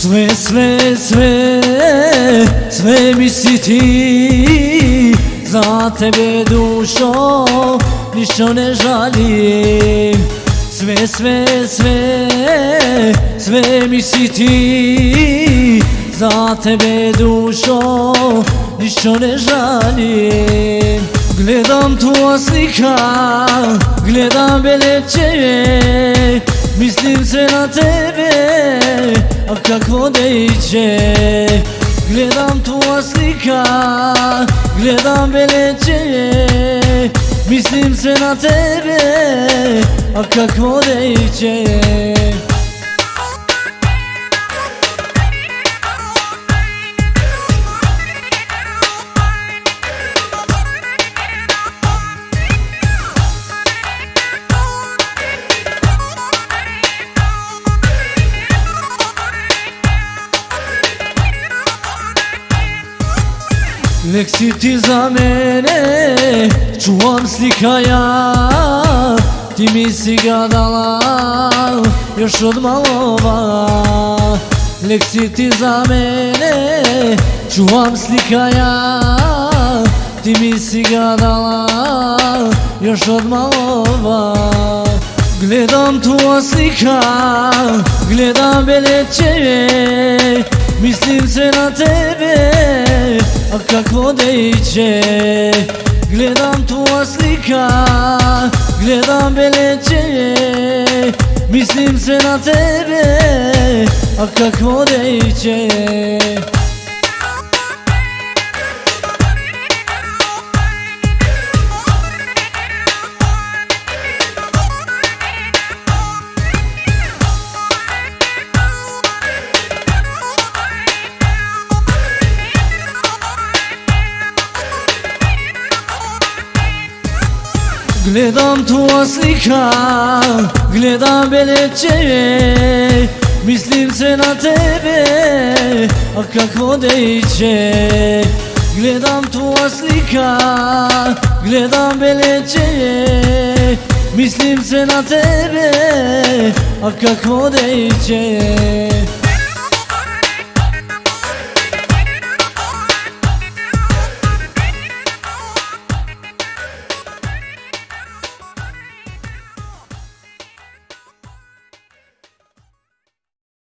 Sve, sve, sve, sve mi si ti, za tebe dušo ništa ne žalim. Sve, sve, sve, sve mi si ti, za tebe dušo ništa ne žalim. Gledam tvoja slika, gledam beleće, mislim se na tebe, a kakvo dejće. Gledam tvoja slika, gledam beleće, mislim se na tebe, a kakvo dejće. Nek si ti za mene, čuvam slika ja, ti mi si ga dala još od malova. Nek si ti za mene, čuvam slika ja, ti mi si ga dala još od malova. Gledam tvoja slika, gledam beleće, mislim se na tebe, a kakvo dejće. Gledam tvoja slika, gledam beleće, mislim se na tebe, a kakvo dejće. Gledam tvoja slika, gledam beleće, mislim se na tebe, a kakvo dejće. Gledam tvoja slika, gledam beleće, mislim se na tebe, a kakvo dejće.